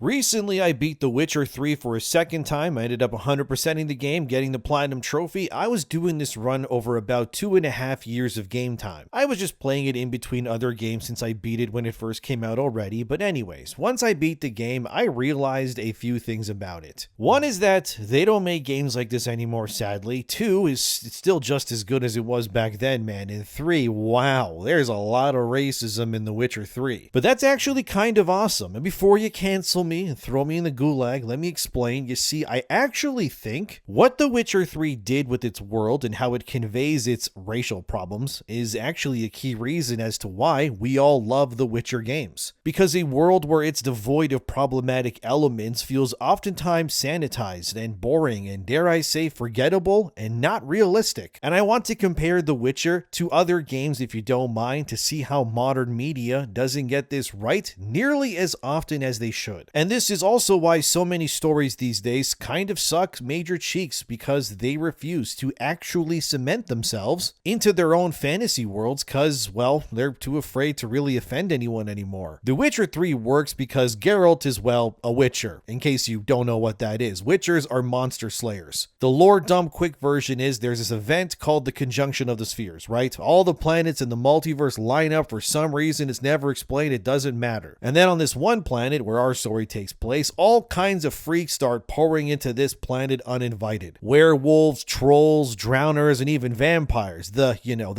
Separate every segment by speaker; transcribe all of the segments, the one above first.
Speaker 1: Recently, I beat The Witcher 3 for a second time. I ended up 100%ing the game, getting the Platinum Trophy. I was doing this run over about 2.5 years of game time. I was just playing it in between other games since I beat it when it first came out already, but anyways, once I beat the game, I realized a few things about it. One is that they don't make games like this anymore, sadly. 2 is still just as good as it was back then, man. And 3, wow, there's a lot of racism in The Witcher 3. But that's actually kind of awesome. And before you cancel me and throw me in the gulag, let me explain. You see, I actually think what The Witcher 3 did with its world and how it conveys its racial problems is actually a key reason as to why we all love The Witcher games. Because a world where it's devoid of problematic elements feels oftentimes sanitized and boring and, dare I say, forgettable and not realistic. And I want to compare The Witcher to other games, if you don't mind, to see how modern media doesn't get this right nearly as often as they should. And this is also why so many stories these days kind of suck major cheeks, because they refuse to actually cement themselves into their own fantasy worlds because, well, they're too afraid to really offend anyone anymore. The Witcher 3 works because Geralt is, well, a witcher, in case you don't know what that is. Witchers are monster slayers. The lore dump quick version is there's this event called the Conjunction of the Spheres, right? All the planets in the multiverse line up for some reason. It's never explained. It doesn't matter. And then on this one planet where our story takes place, all kinds of freaks start pouring into this planet uninvited. Werewolves, trolls, drowners, and even vampires. The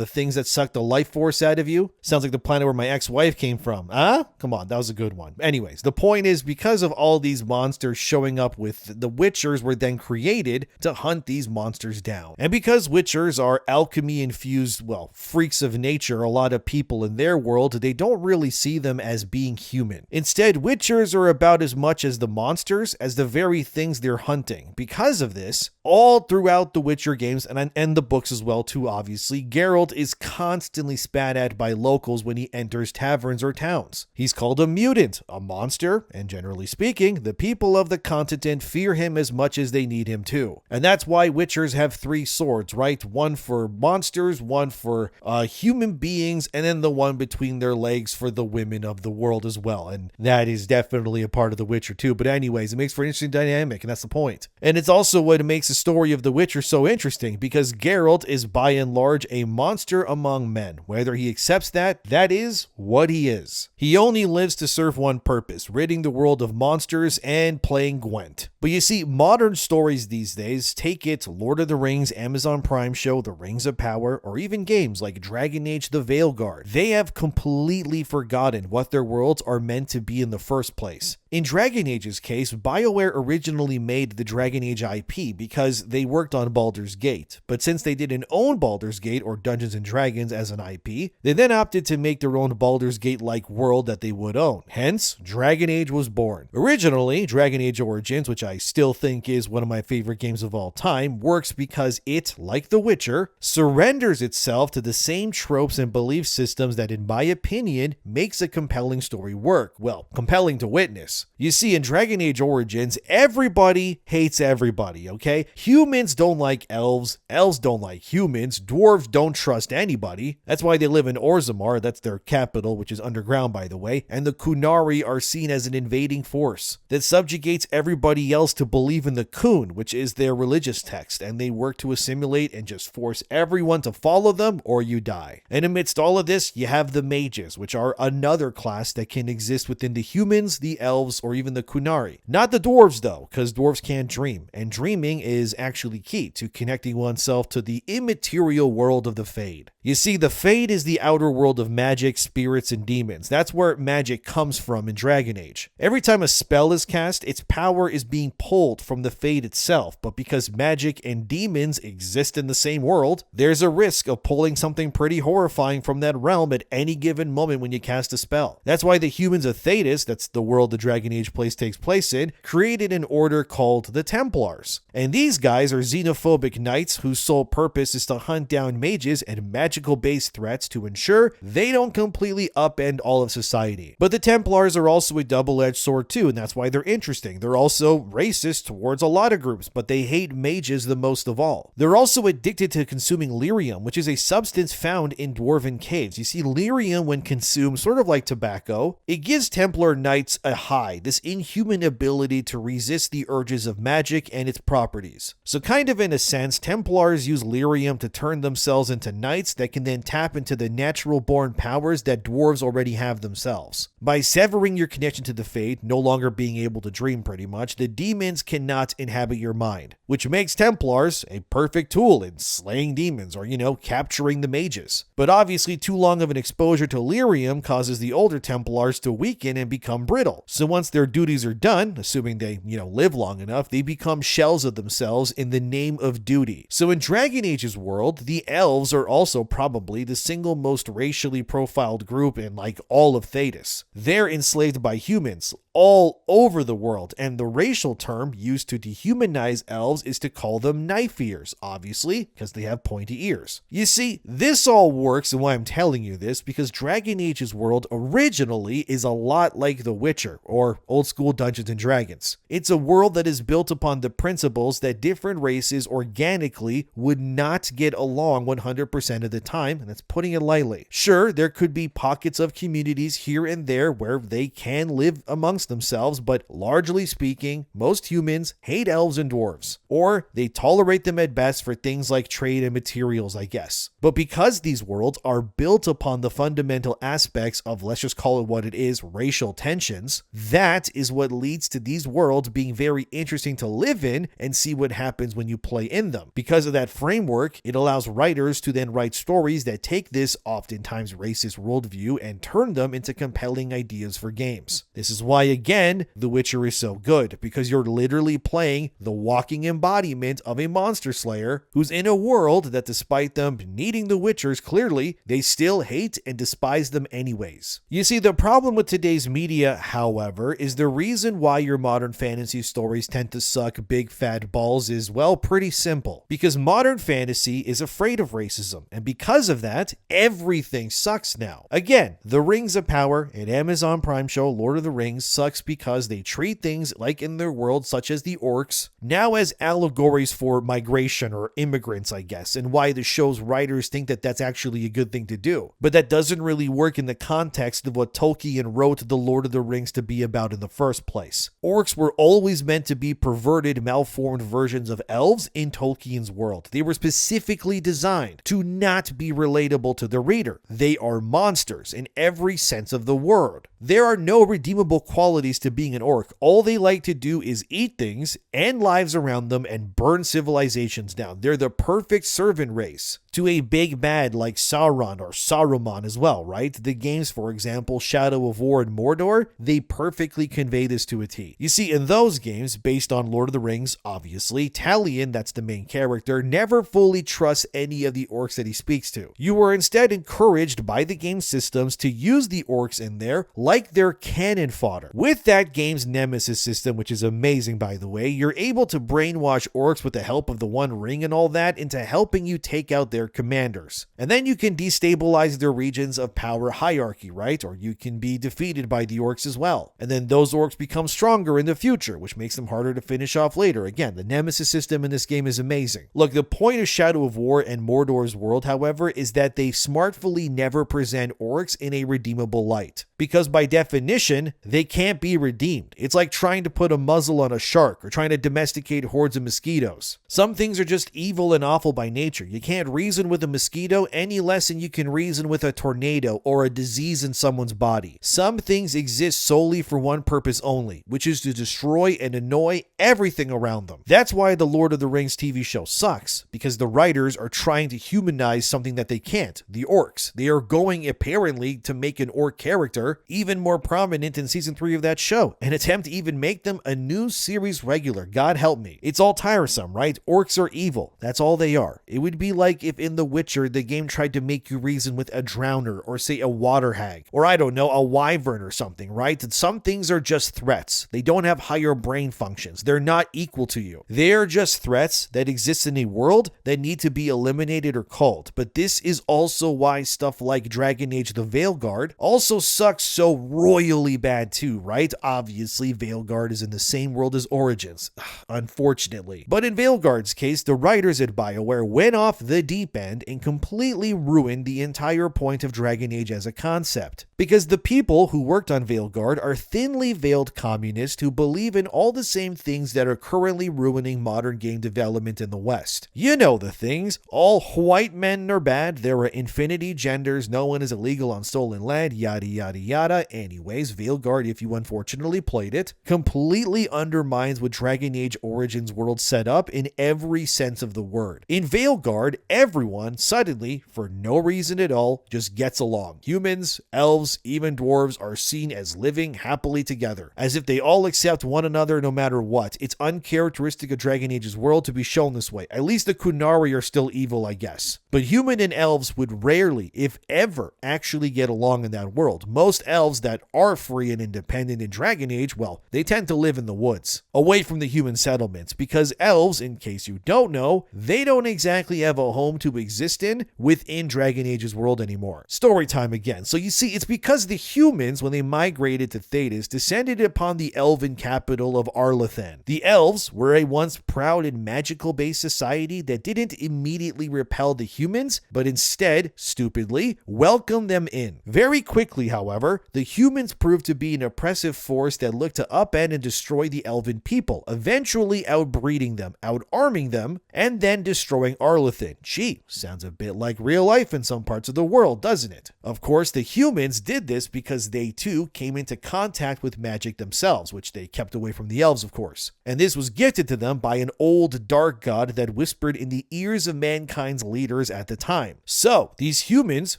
Speaker 1: things that suck the life force out of you. Sounds like the planet where my ex-wife came from. Huh? Come on, that was a good one. Anyways, the point is, because of all these monsters showing up, with the Witchers were then created to hunt these monsters down. And because Witchers are alchemy-infused, well, freaks of nature, a lot of people in their world, they don't really see them as being human. Instead, Witchers are about as much as the monsters as the very things they're hunting. Because of this, all throughout the Witcher games, and the books as well too, obviously, Geralt is constantly spat at by locals when he enters taverns or towns. He's called a mutant, a monster, and generally speaking, the people of the continent fear him as much as they need him too. And that's why Witchers have 3 swords, right? One for monsters, one for human beings, and then the one between their legs for the women of the world as well. And that is definitely a part of The Witcher too. But anyways, it makes for an interesting dynamic, and that's the point. And it's also what makes the story of The Witcher so interesting, because Geralt is by and large a monster among men. Whether he accepts that, that is what he is. He only lives to serve one purpose, ridding the world of monsters and playing Gwent. But you see, modern stories these days, take it Lord of the Rings, Amazon Prime show, The Rings of Power, or even games like Dragon Age the Veilguard, they have completely forgotten what their worlds are meant to be in the first place. In Dragon Age's case, BioWare originally made the Dragon Age IP because they worked on Baldur's Gate, but since they didn't own Baldur's Gate or Dungeons & Dragons as an IP, they then opted to make their own Baldur's Gate-like world that they would own. Hence, Dragon Age was born. Originally, Dragon Age Origins, which I still think is one of my favorite games of all time, works because it, like The Witcher, surrenders itself to the same tropes and belief systems that, in my opinion, makes a compelling story work. Well, compelling to witness. You see, in Dragon Age Origins, everybody hates everybody, okay? Humans don't like elves don't like humans, dwarves don't trust anybody. That's why they live in Orzammar, that's their capital, which is underground by the way, and the Qunari are seen as an invading force that subjugates everybody else to believe in the Qun, which is their religious text, and they work to assimilate and just force everyone to follow them or you die. And amidst all of this, you have the mages, which are another class that can exist within the humans, the elves, or even the Qunari. Not the dwarves though, because dwarves can't dream, and dreaming is actually key to connecting oneself to the immaterial world of the Fade. You see, the Fade is the outer world of magic, spirits, and demons. That's where magic comes from in Dragon Age. Every time a spell is cast, its power is being pulled from the Fade itself, but because magic and demons exist in the same world, there's a risk of pulling something pretty horrifying from that realm at any given moment when you cast a spell. That's why the humans of Thedas, that's the world the Dragon Age takes place in, created an order called the Templars. And these guys are xenophobic knights whose sole purpose is to hunt down mages and magical-based threats to ensure they don't completely upend all of society. But the Templars are also a double-edged sword too, and that's why they're interesting. They're also racist towards a lot of groups, but they hate mages the most of all. They're also addicted to consuming lyrium, which is a substance found in dwarven caves. You see, lyrium, when consumed, sort of like tobacco, it gives Templar knights a high, this inhuman ability to resist the urges of magic and its properties. So kind of in a sense, Templars use lyrium to turn themselves into knights that can then tap into the natural-born powers that dwarves already have themselves. By severing your connection to the Fade, no longer being able to dream pretty much, the demons cannot inhabit your mind, which makes Templars a perfect tool in slaying demons or, capturing the mages. But obviously, too long of an exposure to lyrium causes the older Templars to weaken and become brittle. So once their duties are done, assuming they, live long enough, they become shells of themselves in the name of duty. So in Dragon Age's world, the elves are also probably the single most racially profiled group in all of Thedas. They're enslaved by humans all over the world, and the racial term used to dehumanize elves is to call them knife ears, obviously, because they have pointy ears. You see, this all works, and why I'm telling you this, because Dragon Age's world originally is a lot like The Witcher, or old school Dungeons and Dragons. It's a world that is built upon the principles that different races organically would not get along 100% of the time, and that's putting it lightly. Sure, there could be pockets of communities here and there where they can live amongst themselves, but largely speaking, most humans hate elves and dwarves, or they tolerate them at best for things like trade and materials, I guess. But because these worlds are built upon the fundamental aspects of, let's just call it what it is, racial tensions, that is what leads to these worlds being very interesting to live in and see what happens when you play in them. Because of that framework, it allows writers to then write stories that take this oftentimes racist worldview and turn them into compelling ideas for games. This is why, again, The Witcher is so good, because you're literally playing the walking embodiment of a monster slayer who's in a world that, despite them needing the Witchers clearly, they still hate and despise them anyways. You see, the problem with today's media, however, is the reason why your modern fantasy stories tend to suck big fat balls is, well, pretty simple. Because modern fantasy is afraid of racism, and because of that, everything sucks now. Again, The Rings of Power, an Amazon Prime show, Lord of the Rings, sucks because they treat things like in their world, such as the orcs, now as allegories for migration or immigrants, I guess, and why the show's writers think that that's actually a good thing to do. But that doesn't really work in the context of what Tolkien wrote The Lord of the Rings to be about in the first place. Orcs were always meant to be perverted, malformed versions of elves in Tolkien's world. They were specifically designed to not be relatable to the reader. They are monsters in every sense of the word. There are no redeemable qualities to being an orc. All they like to do is eat things, end lives around them, and burn civilizations down. They're the perfect servant race to a big bad like Sauron or Saruman as well, right? The games, for example, Shadow of War and Mordor, they perfectly convey this to a T. You see, in those games, based on Lord of the Rings, obviously, Talion, that's the main character, never fully trusts any of the orcs that he speaks to. You were instead encouraged by the game systems to use the orcs in there like their cannon fodder. With that game's Nemesis system, which is amazing by the way, you're able to brainwash orcs with the help of the One Ring and all that into helping you take out their commanders. And then you can destabilize their regions of power hierarchy, right? Or you can be defeated by the orcs as well. And then those orcs become stronger in the future, which makes them harder to finish off later. Again, the Nemesis system in this game is amazing. Look, the point of Shadow of War and Mordor's world, however, is that they smartfully never present orcs in a redeemable light. Because by definition, they can't be redeemed. It's like trying to put a muzzle on a shark or trying to domesticate hordes of mosquitoes. Some things are just evil and awful by nature. You can't reason with a mosquito any less than you can reason with a tornado or a disease in someone's body. Some things exist solely for one purpose only, which is to destroy and annoy everything around them. That's why the Lord of the Rings TV show sucks, because the writers are trying to humanize something that they can't, the orcs. They are going apparently to make an orc character even more prominent in season 3 of that show, and attempt to even make them a new series regular. God help me. It's all tiresome, right? Orcs are evil. That's all they are. It would be like if in The Witcher, the game tried to make you reason with a drowner, or say a water hag, or I don't know, a wyvern or something, right? And some things are just threats. They don't have higher brain functions. They're not equal to you. They're just threats that exist in a world that need to be eliminated or culled. But this is also why stuff like Dragon Age the Veilguard also sucks so royally bad too, right? Obviously, Veilguard is in the same world as Origins, unfortunately. But in Veilguard's case, the writers at BioWare went off the deep end and completely ruined the entire point of Dragon Age as a concept. Because the people who worked on Veilguard are thinly veiled communists who believe in all the same things that are currently ruining modern game development in the West. You know the things. All white men are bad, there are infinity genders, no one is illegal on stolen land, yada yada yada. Anyways, Veilguard, if you unfortunately played it, completely undermines what Dragon Age Origins world set up in every sense of the word. In Veilguard, everyone suddenly, for no reason at all, just gets along. Humans, elves, even dwarves are seen as living happily together, as if they all accept one another no matter what. It's uncharacteristic of Dragon Age's world to be shown this way. At least the Kunari are still evil, I guess. But human and elves would rarely, if ever, actually get along in that world. Most elves that are free and independent in Dragon Age, well, they tend to live in the woods, away from the human settlements, because elves, in case you don't know, they don't exactly have a home to exist in within Dragon Age's world anymore. Story time again. So you see, it's because the humans, when they migrated to Thedas, descended upon the elven capital of Arlathan. The elves were a once proud and magical-based society that didn't immediately repel the humans, but instead, stupidly, welcomed them in. Very quickly, however, the humans proved to be an oppressive force that looked to upend and destroy the elven people, eventually outbreeding them, outarming them, and then destroying Arlathan. Gee, sounds a bit like real life in some parts of the world, doesn't it? Of course, the humans did this because they too came into contact with magic themselves, which they kept away from the elves, of course. And this was gifted to them by an old dark god that whispered in the ears of mankind's leaders at the time. So, these humans,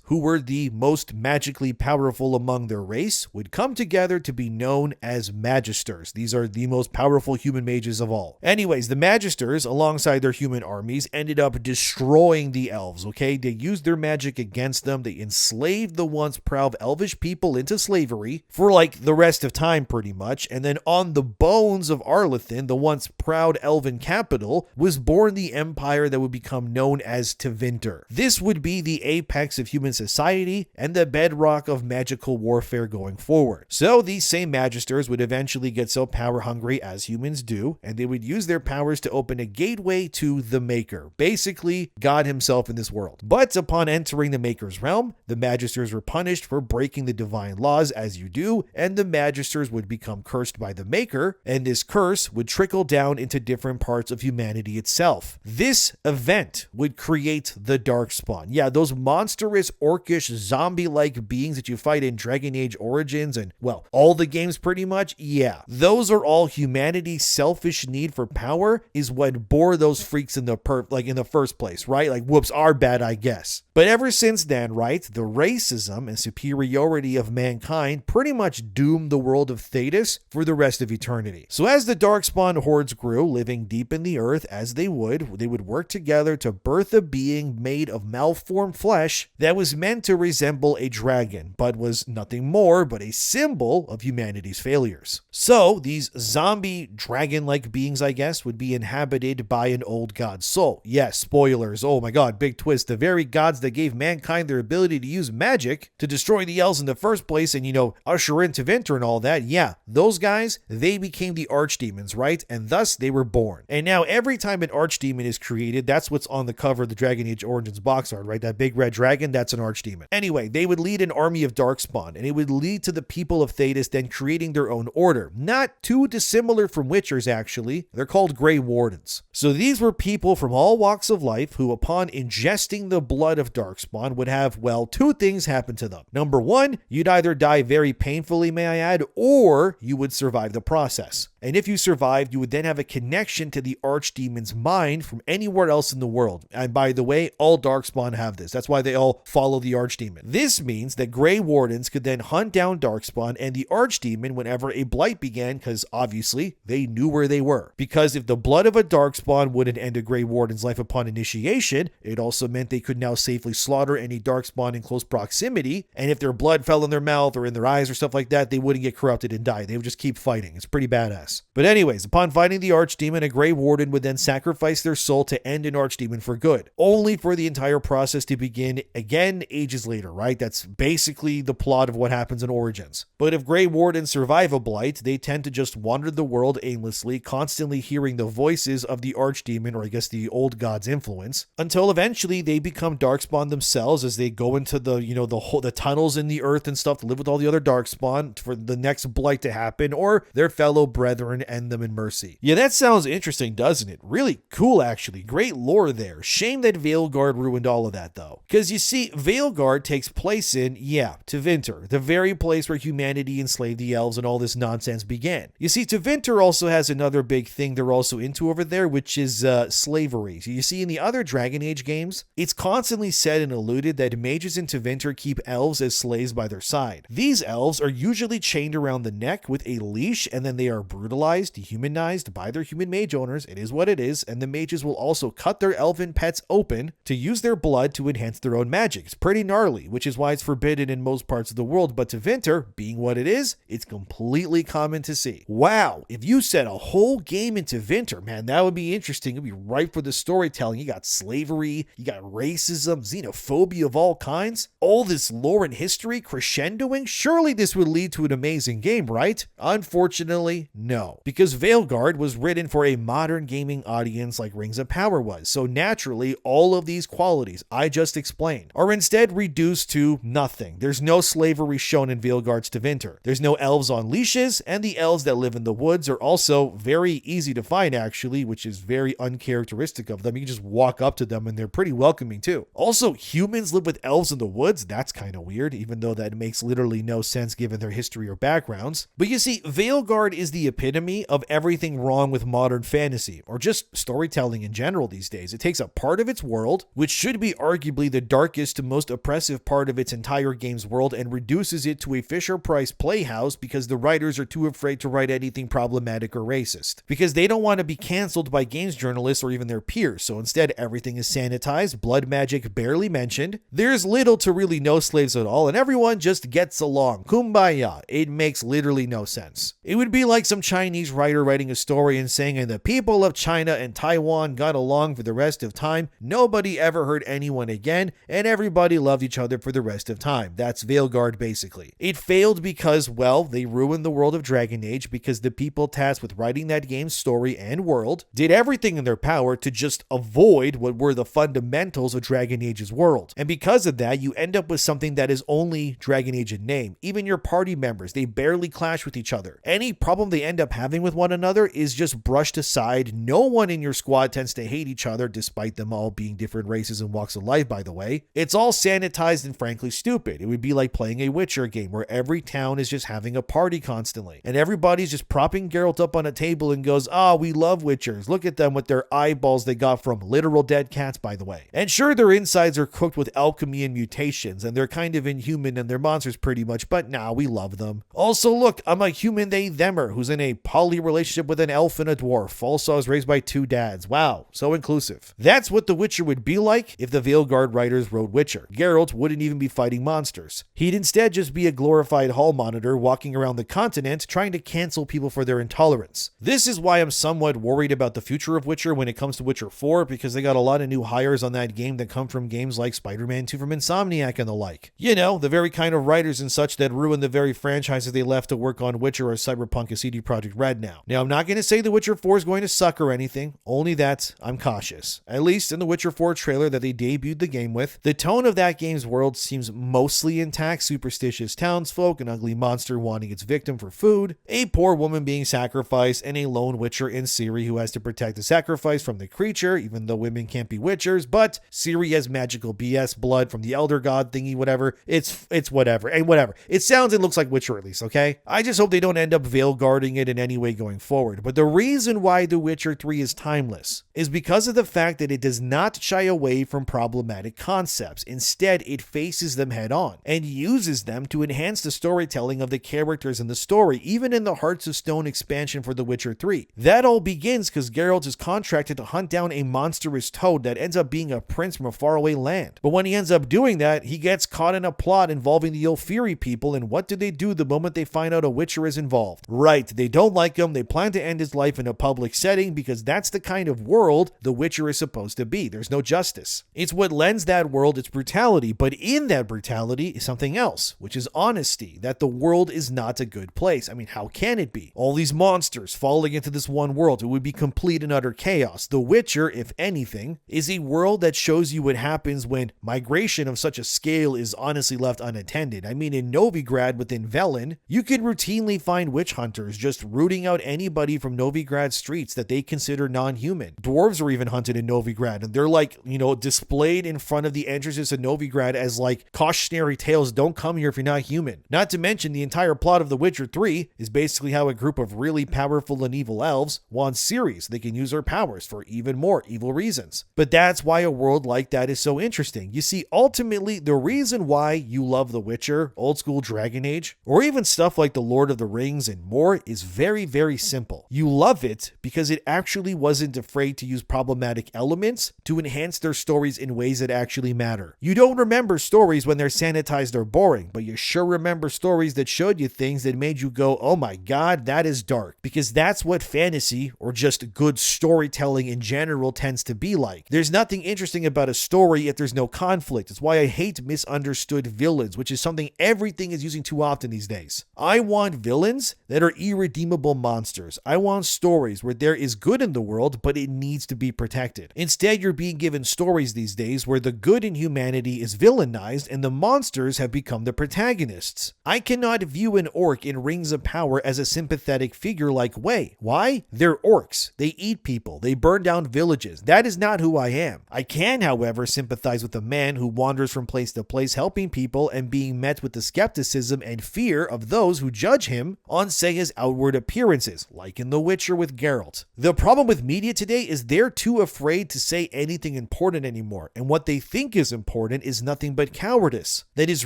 Speaker 1: who were the most magically powerful among their race, would come together to be known as Magisters. These are the most powerful human mages of all. Anyways, the Magisters, alongside their human armies, ended up destroying the elves, okay? They used their magic against them. They enslaved the once proud elvish people into slavery for like the rest of time pretty much. And then on the bones of Arlathan, the once proud elven capital, was born the empire that would become known as Tevinter. This would be the apex of human society and the bedrock of magical warfare going forward. So these same Magisters would eventually get so power hungry, as humans do, and they would use their powers to open a gateway to the Maker, basically God himself in this world. But upon entering the Maker's realm, the Magisters were punished for breaking the divine laws, as you do, and the Magisters would become cursed by the Maker, and this curse would trickle down into different parts of humanity itself. This event would create the Darkspawn. Yeah, those monstrous, orcish, zombie-like beings that you fight in Dragon Age Origins and, well, all the games pretty much, yeah. Those are all humanity's selfish need for power is what bore those freaks in the first place, right? Like, whoops, our bad, I guess. But ever since then, right, the racism and superiority of mankind pretty much doomed the world of Thedas for the rest of eternity. So as the Darkspawn hordes grew, living deep in the earth as they would work together to birth a being made of malformed flesh that was meant to resemble a dragon, but was nothing more but a symbol of humanity's failures. So these zombie dragon-like beings, I guess, would be inhabited by an old god's soul. Yes, spoilers. Oh my god, big twist. The very gods that gave mankind their ability to use magic to destroy the elves in the first place and, usher in Tevinter and all that, yeah, those guys, they became the archdemons, right? And thus they were born. And now every time an archdemon is created, that's what's on the cover of the Dragon Age Origins box art, right? That big red dragon, that's an archdemon. Anyway, they would lead an army of Darkspawn, and it would lead to the people of Thedas then creating their own order. Not too dissimilar from Witchers, actually. They're called Grey Wardens. So these were people from all walks of life who, upon ingesting the blood of Darkspawn, would have, well, two things happen to them. Number one, you'd either die very painfully, may I add, or you would survive the process. and if you survived, you would then have a connection to the Archdemon's mind from anywhere else in the world. And by the way, all Darkspawn have this. That's why they all follow the Archdemon. This means that Grey Wardens could then hunt down Darkspawn and the Archdemon whenever a blight began, because obviously they knew where they were. Because if the blood of a Darkspawn wouldn't end a Grey Warden's life upon initiation, it also meant they could now safely slaughter any Darkspawn in close proximity, and if their blood fell in their mouth or in their eyes or stuff like that, they wouldn't get corrupted and die. They would just keep fighting. It's pretty badass. But anyways, upon fighting the Archdemon, a Grey Warden would then sacrifice their soul to end an Archdemon for good, only for the entire process to begin again ages later, right? That's basically the plot of what happens in Origins. But if Grey Wardens survive a blight, they tend to just wander the world aimlessly, constantly hearing the voices of the Archdemon, or I guess the old god's influence, until eventually they become Darkspawn themselves as they go into the tunnels in the earth and stuff to live with all the other Darkspawn for the next blight to happen, or their fellow brethren end them in mercy. Yeah, that sounds interesting, doesn't it? Really cool, actually. Great lore there. Shame that Veilguard ruined all of that, though. Because you see, Veilguard takes place in, Tevinter, the very place where humanity enslaved the elves and all this nonsense began. You see, Tevinter also has another big thing they're also into over there, which is slavery. So you see, in the other Dragon Age games, it's constantly said and alluded that mages in Tevinter keep elves as slaves by their side. These elves are usually chained around the neck with a leash, and then they are brutalized, dehumanized by their human mage owners. It is what it is, and the mages will also cut their elven pets open to use their blood to enhance their own magic. It's pretty gnarly, which is why it's forbidden in most parts of the world, but Tevinter, being what it is, it's completely common to see. Wow, if you set a whole game into Tevinter, man, that would be interesting. It'd be ripe for the storytelling. You got slavery, you got racism, xenophobia of all kinds, all this lore and history crescendoing. Surely this would lead to an amazing game, right? Unfortunately, no, because Veilguard was written for a modern gaming audience like Rings of Power was, so naturally all of these qualities I just explained are instead reduced to nothing. There's no slavery shown in Veilguard's Tevinter. There's no elves on leashes, and the elves that live in the woods are also very easy to find, actually, which is very uncharacteristic of them. You can just walk up to them and they're pretty welcoming too. Also, humans live with elves in the woods. That's kind of weird, even though that makes literally no sense given their history or backgrounds. But you see, Veilguard is the epitome of everything wrong with modern fantasy, or just storytelling in general these days. It takes a part of its world, which should be arguably the darkest to most oppressive part of its entire game's world, and reduces it to a Fisher-Price playhouse because the writers are too afraid to write anything problematic or racist, because they don't want to be canceled by games journalists or even their peers. So instead, everything is sanitized, blood magic barely mentioned, there's little to really no slaves at all, and everyone just gets along. Kumbaya. It makes literally no sense. It would be like some Chinese writer writing a story and saying, and the people of China and Taiwan got along for the rest of time, nobody ever hurt anyone again, and everybody loved each other for the rest of time. That's Veilguard, basically. It failed because, well, they ruined the world of Dragon Age because the people tasked with writing that game's story and world did everything in their power to just avoid what were the fundamentals of Dragon Age's world. And because of that, you end up with something that is only Dragon Age in name. Even your party members, they barely clash with each other. Any problem they end up having with one another is just brushed aside. No one in your squad tends to hate each other, despite them all being different races and walks of life, by the way. It's all sanitized and frankly stupid. It would be like playing a Witcher game where every town is just having a party constantly, and everybody's just propping Geralt up on a table and goes, we love Witchers. Look at them with their eyeballs they got from literal dead cats, by the way. And sure, their insides are cooked with alchemy and mutations, and they're kind of inhuman and they're monsters pretty much, but we love them. Also, look, I'm a human they-themer who's in a poly relationship with an elf and a dwarf. Also, I was raised by two dads. Wow, so inclusive. That's what The Witcher would be like if the Veilguard writers wrote Witcher. Geralt wouldn't even be fighting monsters. He'd instead just be a glorified hall monitor walking around the continent trying to cancel people for their intolerance. This is why I'm somewhat worried about the future of Witcher when it comes to Witcher 4, because they got a lot of new hires on that game that come from games like Spider-Man 2 from Insomniac and the like. You know, the very kind of writers and such that ruin the very franchises they left to work on Witcher or Cyberpunk and CD Projekt Red now. Now, I'm not going to say The Witcher 4 is going to suck or anything, only that I'm cautious. At least in the Witcher 4 trailer that they debuted the game with, the tone of that game's world seems mostly intact. Superstitious townsfolk, an ugly monster wanting its victim for food, a poor woman being sacrificed, and a lone Witcher in Ciri who has to protect the sacrifice from the creature, even though women can't be Witchers, but Ciri has magical BS blood from the Elder God thingy, whatever. It's whatever. And whatever. It sounds and looks like Witcher at least, okay? I just hope they don't end up Veilguarding it in any way going forward. But the reason why The Witcher 3 is timeless is because of the fact that it does not shy away from problematic concepts. Instead, it faces them head on and uses them to enhance the storytelling of the characters in the story, even in the Hearts of Stone expansion for The Witcher 3. That all begins because Geralt is contracted to hunt down a monstrous toad that ends up being a prince from a faraway land. But when he ends up doing that, he gets caught in a plot involving the Ulfiri people, and what do they do the moment they find out a Witcher is involved? Right, they don't like him, they plan to end his life in a public setting because that's the kind of world The Witcher is supposed to be. There's no justice. It's what lends that world its brutality, but in that brutality is something else, which is honesty, that the world is not a good place. I mean, how can it be? All these monsters falling into this one world, it would be complete and utter chaos. The Witcher, if anything, is a world that shows you what happens when migration of such a scale is honestly left unattended. I mean, in Novigrad within Velen, you could routinely find witch hunters just rooting out anybody from Novigrad's streets that they consider non-human. Dwarves are even hunted in Novigrad, and they're like, displayed in front of the entrances of Novigrad as like cautionary tales, don't come here if you're not human. Not to mention the entire plot of The Witcher 3 is basically how a group of really powerful and evil elves want Ciri so they can use her powers for even more evil reasons. But that's why a world like that is so interesting. You see, ultimately, the reason why you love The Witcher, old school Dragon Age, or even stuff like The Lord of the Rings and more is very, very simple. You love it because it actually wasn't afraid to use problematic elements to enhance their stories in ways that actually matter. You don't remember stories when they're sanitized or boring, but you sure remember stories that showed you things that made you go, oh my god, that is dark. Because that's what fantasy, or just good storytelling in general, tends to be like. There's nothing interesting about a story if there's no conflict. It's why I hate misunderstood villains, which is something everything is using too often these days. I want villains that are irredeemable monsters. I want stories where there is good in the world, but it needs to be protected. Instead, you're being given stories these days where the good in humanity is villainized and the monsters have become the protagonists. I cannot view an orc in Rings of Power as a sympathetic figure like Wei. Why? They're orcs. They eat people. They burn down villages. That is not who I am. I can, however, sympathize with a man who wanders from place to place helping people and being met with the skepticism and fear of those who judge him on, say, his outward appearances, like in The Witcher with Geralt. The problem with media today is they're too afraid to say anything important anymore, and what they think is important is nothing but cowardice that is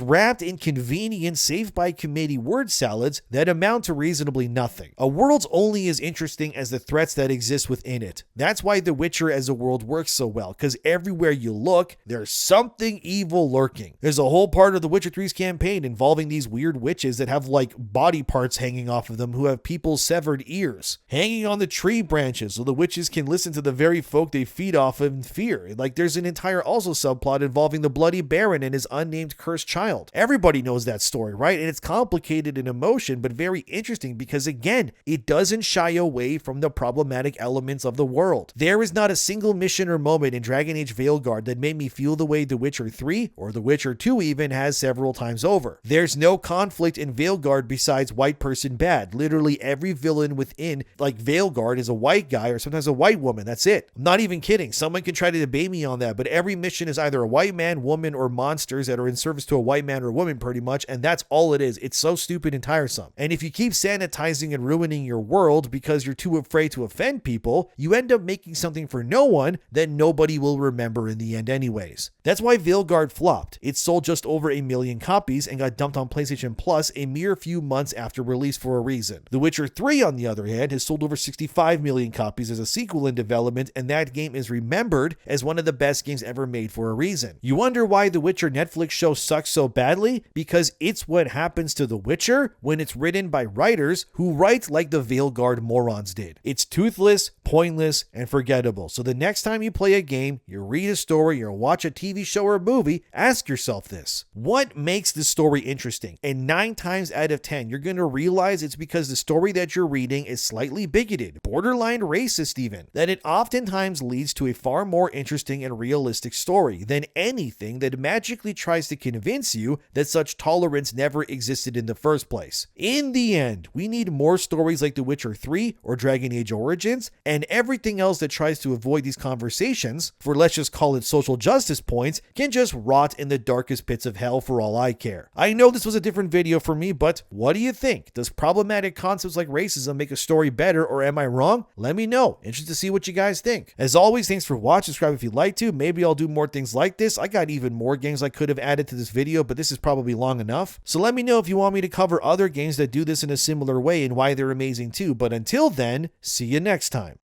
Speaker 1: wrapped in convenient saved-by-committee word salads that amount to reasonably nothing. A world's only as interesting as the threats that exist within it. That's why The Witcher as a world works so well, because everywhere you look, there's something evil lurking. There's a whole part of The Witcher 3's campaign involving these weird witches that have like body parts hanging off of them who have people's severed ears, hanging on the tree branches so the witches can listen to the very folk they feed off of in fear. Like there's an entire also subplot involving the Bloody Baron and his unnamed cursed child. Everybody knows that story, right? And it's complicated in emotion, but very interesting because again, it doesn't shy away from the problematic elements of the world. There is not a single mission or moment in Dragon Age Veilguard that made me feel the way The Witcher 3 or The Witcher 2 even has several times over. There's no conflict in Veilguard besides white person bad. Literally every villain within like Veilguard is a white guy or sometimes a white woman. That's it. I'm not even kidding. Someone can try to debate me on that, but every mission is either a white man, woman, or monsters that are in service to a white man or woman pretty much, and that's all it is. It's so stupid and tiresome. And if you keep sanitizing and ruining your world because you're too afraid to offend people, you end up making something for no one that nobody will remember in the end anyways. That's why Veilguard flopped. It sold just over 1 million copies and got dumped on PlayStation Plus a mere few months after release for a reason. The Witcher 3, on the other hand, has sold over 65 million copies as a sequel in development, and that game is remembered as one of the best games ever made for a reason. You wonder why the Witcher Netflix show sucks so badly? Because it's what happens to The Witcher when it's written by writers who write like the Veilguard morons did. It's toothless, pointless, and forgettable. So the next time you play a game, you read a story, or watch a TV show or a movie, ask yourself this: what makes the story interesting? And 9 times out of 10, you're going to realize it's because the story that you're reading is slightly bigoted, borderline racist even, that it oftentimes leads to a far more interesting and realistic story than anything that magically tries to convince you that such tolerance never existed in the first place. In the end, we need more stories like The Witcher 3 or Dragon Age Origins, and everything else that tries to avoid these conversations, for let's just call it social justice points, can just rot in the darkest pits of hell for all I care. I know this was a different video for me, but what do you think? Does problematic concepts like racism make a story better, or am I wrong? Let me know. Interested to see what you guys think. As always, thanks for watching. Subscribe if you'd like to. Maybe I'll do more things like this. I got even more games I could have added to this video, but this is probably long enough. So let me know if you want me to cover other games that do this in a similar way and why they're amazing too. But until then, see you next time.